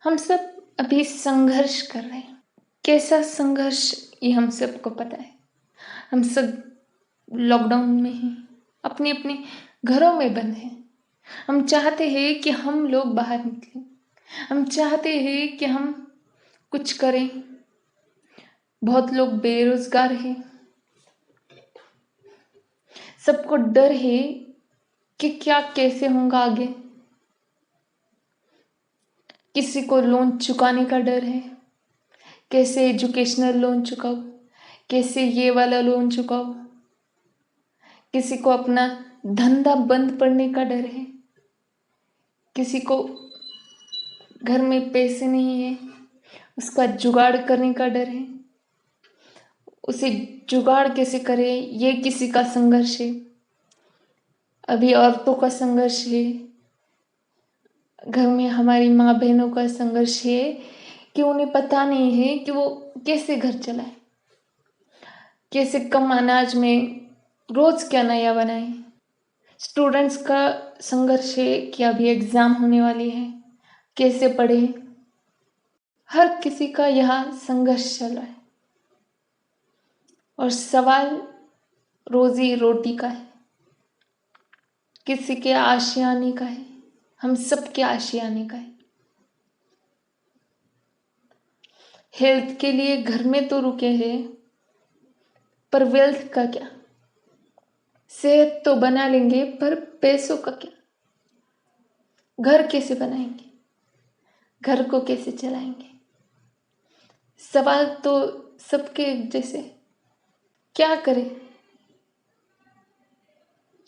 हम सब अभी संघर्ष कर रहे हैं। कैसा संघर्ष, ये हम सबको पता है। हम सब लॉकडाउन में हैं, अपने अपने घरों में बंद हैं। हम चाहते हैं कि हम लोग बाहर निकलें। हम चाहते हैं कि हम कुछ करें। बहुत लोग बेरोजगार हैं। सबको डर है कि क्या कैसे होगा आगे। किसी को लोन चुकाने का डर है, कैसे एजुकेशनल लोन चुकाओ, कैसे ये वाला लोन चुकाओ। किसी को अपना धंधा बंद पड़ने का डर है, किसी को घर में पैसे नहीं है, उसका जुगाड़ करने का डर है। उसे जुगाड़ कैसे करे, ये किसी का संघर्ष है। अभी औरतों का संघर्ष है, घर में हमारी माँ बहनों का संघर्ष है कि उन्हें पता नहीं है कि वो कैसे घर चलाए, कैसे कम अनाज में रोज क्या नया बनाए। स्टूडेंट्स का संघर्ष है कि अभी एग्जाम होने वाली है, कैसे पढ़े। हर किसी का यहाँ संघर्ष चल रहा है और सवाल रोजी रोटी का है। किसी के आशियाने का है, हम सबके आशियाने का है। हेल्थ के लिए घर में तो रुके हैं, पर वेल्थ का क्या। सेहत तो बना लेंगे, पर पैसों का क्या। घर कैसे बनाएंगे, घर को कैसे चलाएंगे। सवाल तो सबके जैसे, क्या करें।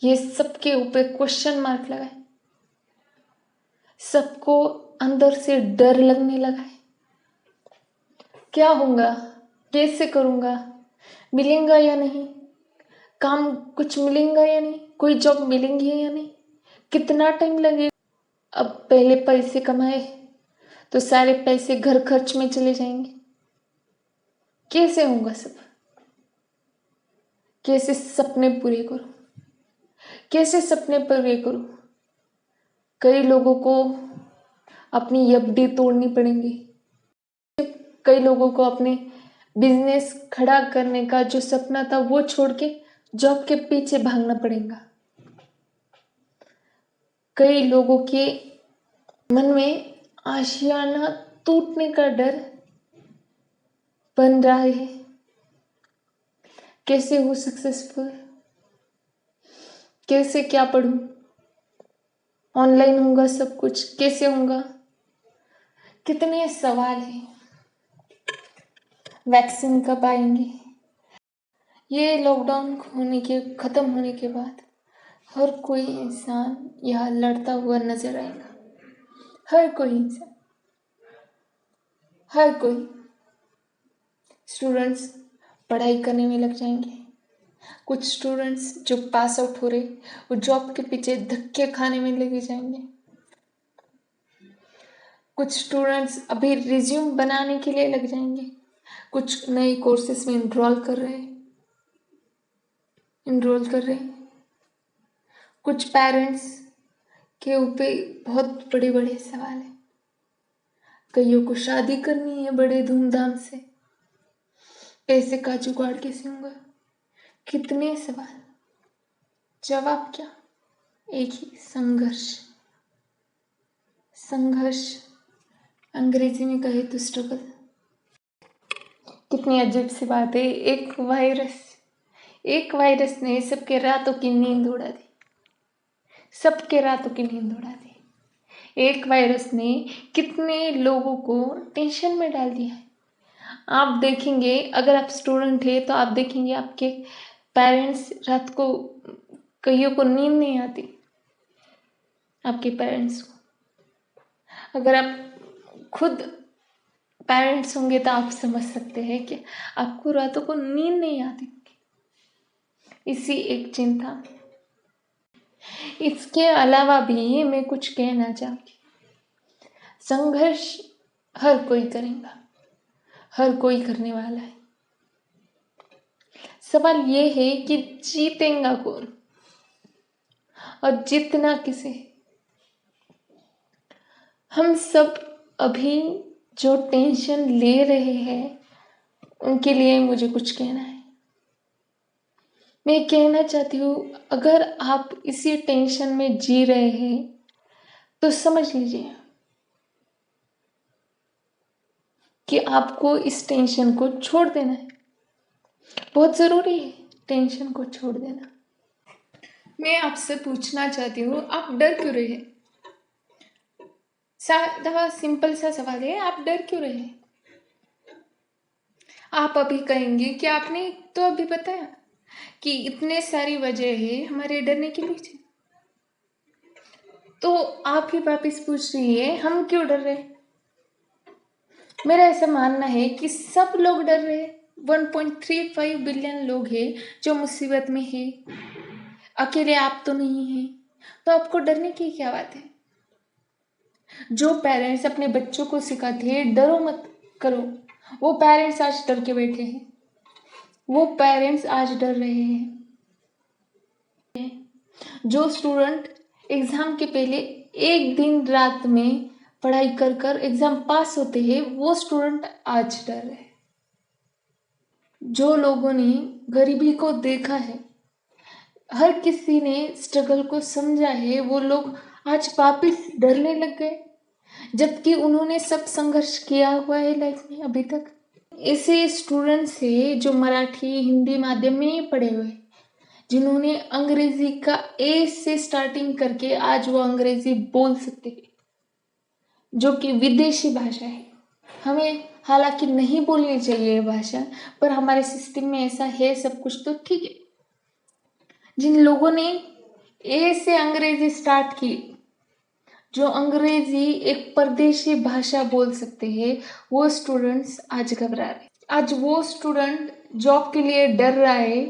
ये सबके ऊपर क्वेश्चन मार्क लगा है। सबको अंदर से डर लगने लगा है। क्या होगा, कैसे करूंगा, मिलेगा या नहीं, काम कुछ मिलेगा या नहीं, कोई जॉब मिलेंगी या नहीं, कितना टाइम लगेगा। अब पहले पैसे कमाए तो सारे पैसे घर खर्च में चले जाएंगे। कैसे होगा सब, कैसे सपने पूरे करूं, कैसे सपने पूरे करूं। कई लोगों को अपनी एफडी तोड़नी पड़ेगी। कई लोगों को अपने बिजनेस खड़ा करने का जो सपना था वो छोड़ के जॉब के पीछे भागना पड़ेगा। कई लोगों के मन में आशियाना टूटने का डर बन रहा है। कैसे हो सक्सेसफुल, कैसे क्या पढ़ूं, ऑनलाइन होगा सब कुछ, कैसे होगा। कितने सवाल हैं। वैक्सीन कब आएंगे। ये लॉकडाउन खत्म होने के बाद हर कोई इंसान यहाँ लड़ता हुआ नजर आएगा। हर कोई इंसान, हर कोई। स्टूडेंट्स पढ़ाई करने में लग जाएंगे। कुछ स्टूडेंट्स जो पास आउट हो रहे वो जॉब के पीछे धक्के खाने में लगे जाएंगे। कुछ स्टूडेंट्स अभी रिज्यूम बनाने के लिए लग जाएंगे। कुछ नए कोर्सेस में इनरोल कर रहे। कुछ पेरेंट्स के ऊपर बहुत बड़े बड़े सवाल हैं। कईयों को शादी करनी है बड़े धूमधाम से, पैसे का जुगाड़ कैसे होगा। कितने सवाल, जवाब क्या, एक ही, संघर्ष। संघर्ष अंग्रेजी में कहे तो स्ट्रगल। कितनी अजीब सी बात है। एक वायरस ने सबके रातों की नींद उड़ा दी। सबके रातों की नींद उड़ा दी। एक वायरस ने कितने लोगों को टेंशन में डाल दिया है। आप देखेंगे, अगर आप स्टूडेंट है तो आप देखेंगे आपके पेरेंट्स रात को, कईयों को नींद नहीं आती। आपके पेरेंट्स को, अगर आप खुद पेरेंट्स होंगे तो आप समझ सकते हैं कि आपको रातों को नींद नहीं आती। इसी एक चिंता। इसके अलावा भी मैं कुछ कहना चाहती। संघर्ष हर कोई करेगा, हर कोई करने वाला है। सवाल ये है कि जीतेगा कौन और जीतना किसे। हम सब अभी जो टेंशन ले रहे हैं उनके लिए मुझे कुछ कहना है। मैं कहना चाहती हूँ, अगर आप इसी टेंशन में जी रहे हैं तो समझ लीजिए कि आपको इस टेंशन को छोड़ देना है। बहुत ज़रूरी है टेंशन को छोड़ देना। मैं आपसे पूछना चाहती हूँ, आप डर क्यों रहे हैं? सादा सिंपल सा सवाल है, आप डर क्यों रहे हैं? आप अभी कहेंगे कि आपने तो अभी बताया कि इतने सारी वजह है हमारे डरने के पीछे, तो आप ही वापिस पूछ रही है हम क्यों डर रहे हैं? मेरा ऐसा मानना है कि सब लोग डर रहे हैं। 1.35 बिलियन लोग हैं जो मुसीबत में है, अकेले आप तो नहीं हैं, तो आपको डरने की क्या बात है? जो पेरेंट्स अपने बच्चों को सिखाते हैं डरो मत करो, वो पेरेंट्स आज डर के बैठे हैं, वो पेरेंट्स आज डर रहे हैं। जो स्टूडेंट एग्जाम के पहले एक दिन रात में पढ़ाई कर कर एग्जाम पास होते हैं, वो स्टूडेंट आज डर रहे हैं। जो लोगों ने गरीबी को देखा है, हर किसी ने स्ट्रगल को समझा है, वो लोग आज वापिस डरने लग गए, जबकि उन्होंने सब संघर्ष किया हुआ है लाइफ में अभी तक। ऐसे स्टूडेंट्स है जो मराठी हिंदी माध्यम में पढ़े हुए, जिन्होंने अंग्रेजी का ए से स्टार्टिंग करके आज वो अंग्रेजी बोल सकते हैं, जो कि विदेशी भाषा है। हमें हालांकि नहीं बोलनी चाहिए ये भाषा, पर हमारे सिस्टम में ऐसा है सब कुछ, तो ठीक है। जिन लोगों ने ए से अंग्रेजी स्टार्ट की, जो अंग्रेजी एक परदेशी भाषा बोल सकते हैं, वो स्टूडेंट्स आज घबरा रहे। आज वो स्टूडेंट जॉब के लिए डर रहा है,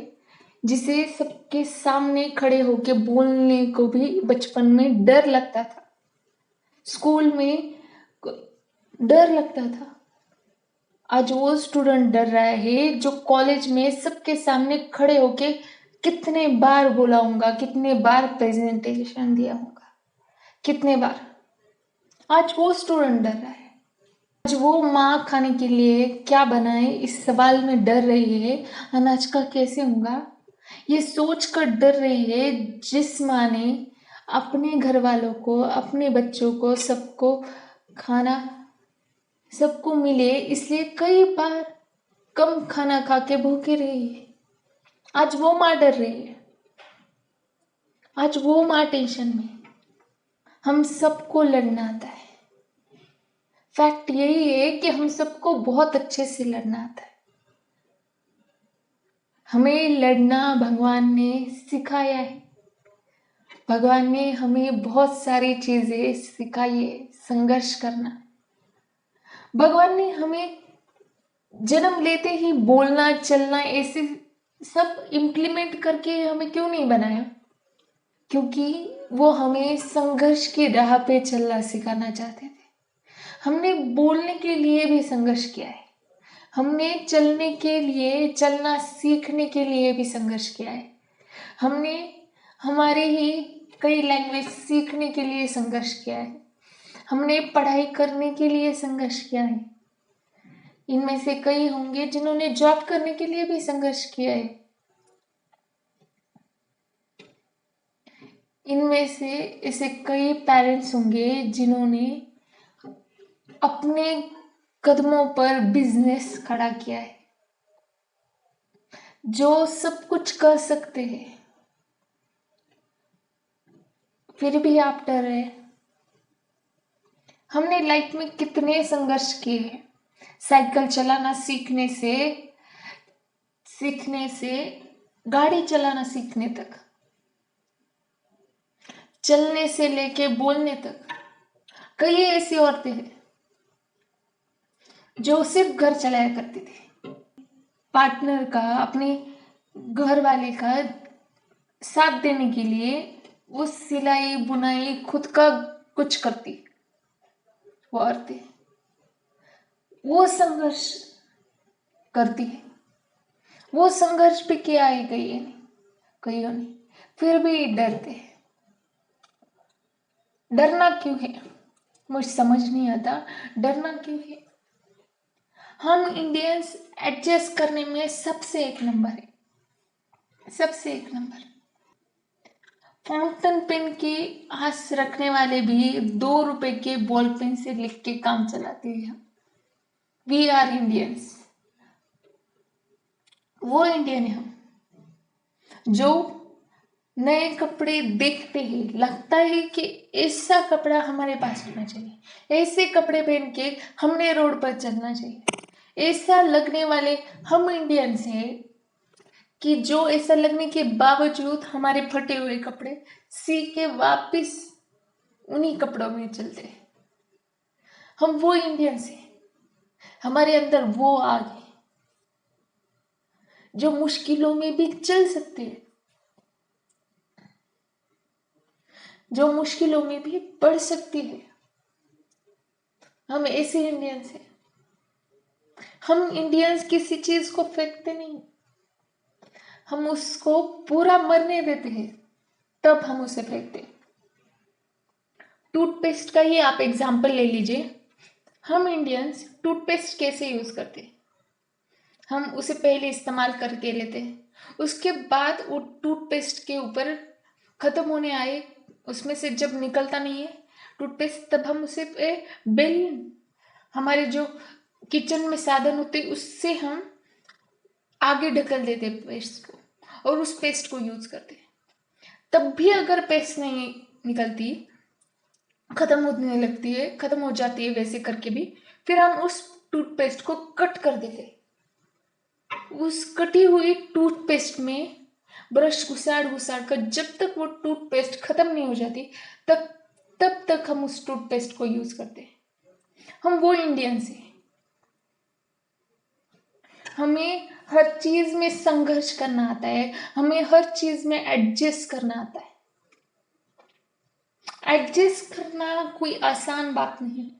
जिसे सबके सामने खड़े होके बोलने को भी बचपन में डर लगता था, स्कूल में डर लगता था। आज वो स्टूडेंट डर रहा है जो कॉलेज में सबके सामने खड़े होके कितने बार बोला होगा, कितने बार प्रेजेंटेशन दिया होगा, कितने बार। आज वो स्टूडेंट डर रहा है। आज वो माँ खाने के लिए क्या बनाए इस सवाल में डर रही है, अनाज का कैसे होगा ये सोच कर डर रही है, जिस माँ ने अपने घर वालों को, अपने बच्चों को, सबको खाना सबको मिले इसलिए कई बार कम खाना खा के भूखे रही है। आज वो माँ डर रही है, आज वो माँ टेंशन में। हम सबको लड़ना आता है। फैक्ट यही है कि हम सबको बहुत अच्छे से लड़ना आता है। हमें लड़ना भगवान ने सिखाया है। भगवान ने हमें बहुत सारी चीजें सिखाई है, संघर्ष करना। भगवान ने हमें जन्म लेते ही बोलना चलना ऐसे सब इम्प्लीमेंट करके हमें क्यों नहीं बनाया? क्योंकि वो हमें संघर्ष की राह पे चलना सिखाना चाहते थे। हमने बोलने के लिए भी संघर्ष किया है, हमने चलने के लिए, चलना सीखने के लिए भी संघर्ष किया है, हमने हमारे ही कई लैंग्वेज सीखने के लिए संघर्ष किया है, हमने पढ़ाई करने के लिए संघर्ष किया है। इनमें से कई होंगे जिन्होंने जॉब करने के लिए भी संघर्ष किया है। इनमें से ऐसे कई पेरेंट्स होंगे जिन्होंने अपने कदमों पर बिजनेस खड़ा किया है, जो सब कुछ कर सकते हैं, फिर भी आप डर रहे हैं। हमने लाइफ में कितने संघर्ष किए हैं, साइकिल चलाना सीखने से गाड़ी चलाना सीखने तक, चलने से लेके बोलने तक। कई ऐसी औरतें हैं जो सिर्फ घर चलाया करती थी, पार्टनर का, अपने घर वाले का साथ देने के लिए वो सिलाई बुनाई खुद का कुछ करती। वो औरतें वो संघर्ष करती है, वो संघर्ष भी किया है कईयों ने, फिर भी डरते हैं। डरना क्यों है? मुझे समझ नहीं आता डरना क्यों है। हम इंडियंस एडजस्ट करने में सबसे एक नंबर है, सबसे एक नंबर। फाउंटेन पेन की आस रखने वाले भी 2 रुपए के बॉल पेन से लिख के काम चलाते हैं। वी आर इंडियंस, वो इंडियन है हम जो नए कपड़े देखते ही लगता है कि ऐसा कपड़ा हमारे पास होना चाहिए, ऐसे कपड़े पहन के हमने रोड पर चलना चाहिए। ऐसा लगने वाले हम इंडियंस हैं कि जो ऐसा लगने के बावजूद हमारे फटे हुए कपड़े सी के वापिस उन्हीं कपड़ों में चलते हैं। हम वो इंडियंस हैं, हमारे अंदर वो आग है जो मुश्किलों में भी चल सकते हैं, जो मुश्किलों में भी बढ़ सकती है। हम ऐसे इंडियंस हैं। हम इंडियंस किसी चीज को फेंकते नहीं, हम उसको पूरा मरने देते हैं, तब हम उसे फेंकते हैं। टूथपेस्ट का ही आप एग्जाम्पल ले लीजिए। हम इंडियंस टूथपेस्ट कैसे यूज करते हैं? हम उसे पहले इस्तेमाल करके लेते हैं, उसके बाद वो टूथपेस्ट के ऊपर खत्म होने आए, उसमें से जब निकलता नहीं है टूथपेस्ट, तब हम उसे बेल, हमारे जो किचन में साधन होते उससे हम आगे ढकल देते पेस्ट को और उस पेस्ट को यूज करते। तब भी अगर पेस्ट नहीं निकलती, खत्म होने लगती है, खत्म हो जाती है वैसे करके भी, फिर हम उस टूथपेस्ट को कट कर देते। उस कटी हुई टूथपेस्ट में ब्रश घुसाड़ घुसाड़ कर जब तक वो टूथपेस्ट खत्म नहीं हो जाती, तब तक हम उस टूथपेस्ट को यूज करते हैं। हम वो इंडियंस हैं। हमें हर चीज में संघर्ष करना आता है, हमें हर चीज में एडजस्ट करना आता है। एडजस्ट करना कोई आसान बात नहीं,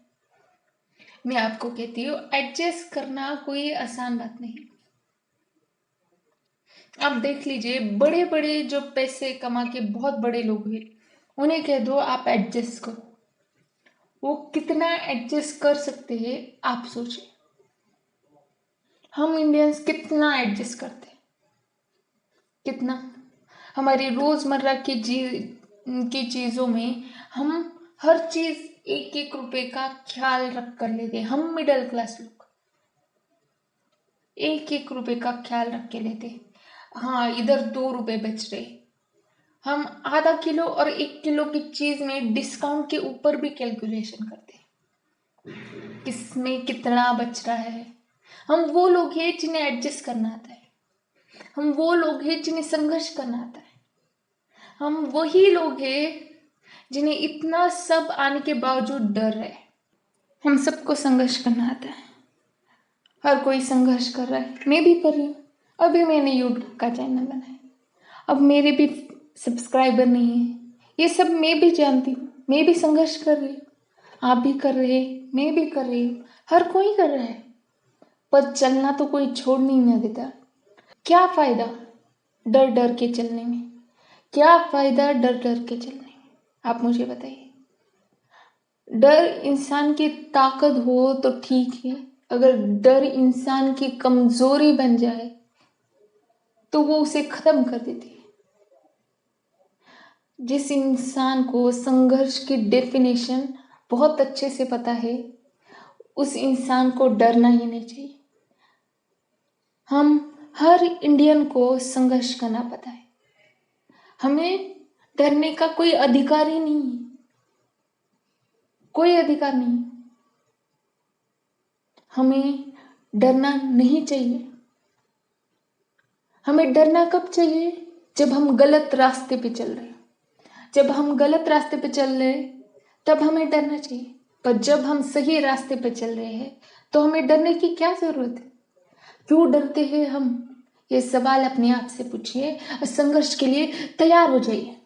मैं आपको कहती हूँ एडजस्ट करना कोई आसान बात नहीं। आप देख लीजिए, बड़े बड़े जो पैसे कमा के बहुत बड़े लोग हैं, उन्हें कह दो आप एडजस्ट करो, वो कितना एडजस्ट कर सकते हैं आप सोचिए। हम इंडियंस कितना एडजस्ट करते हैं, कितना। हमारी रोजमर्रा की चीजों में हम हर चीज एक एक रुपए का ख्याल रख कर लेते हैं। हम मिडिल क्लास लोग एक एक रुपए का ख्याल रख के लेते हैं। हाँ, इधर 2 रुपए बच रहे, हम आधा किलो और 1 किलो की चीज में डिस्काउंट के ऊपर भी कैलकुलेशन करते हैं, किसमें कितना बच रहा है। हम वो लोग हैं जिन्हें एडजस्ट करना आता है, हम वो लोग हैं जिन्हें संघर्ष करना आता है, हम वही लोग हैं जिन्हें इतना सब आने के बावजूद डर है। हम सबको संघर्ष करना आता है, हर कोई संघर्ष कर रहा है, मैं भी कर रही हूँ। अभी मैंने यूट्यूब का चैनल बनाया, अब मेरे भी सब्सक्राइबर नहीं है, ये सब मैं भी जानती हूँ, मैं भी संघर्ष कर रही हूँ, आप भी कर रहे हैं, मैं भी कर रही हूँ, हर कोई कर रहा है, पर चलना तो कोई छोड़ नहीं ना देता। क्या फायदा डर डर के चलने में, क्या फायदा डर डर के चलने में, आप मुझे बताइए। डर इंसान की ताकत हो तो ठीक है, अगर डर इंसान की कमजोरी बन जाए तो वो उसे खत्म कर देती है। जिस इंसान को संघर्ष की डेफिनेशन बहुत अच्छे से पता है, उस इंसान को डरना ही नहीं चाहिए। हम हर इंडियन को संघर्ष करना पता है, हमें डरने का कोई अधिकार ही नहीं है, कोई अधिकार नहीं। हमें डरना नहीं चाहिए। हमें डरना कब चाहिए? जब हम गलत रास्ते पे चल रहे हैं। जब हम गलत रास्ते पे चल रहे हैं तब हमें डरना चाहिए, पर जब हम सही रास्ते पे चल रहे हैं तो हमें डरने की क्या जरूरत है? क्यों डरते हैं हम? ये सवाल अपने आप से पूछिए और संघर्ष के लिए तैयार हो जाइए।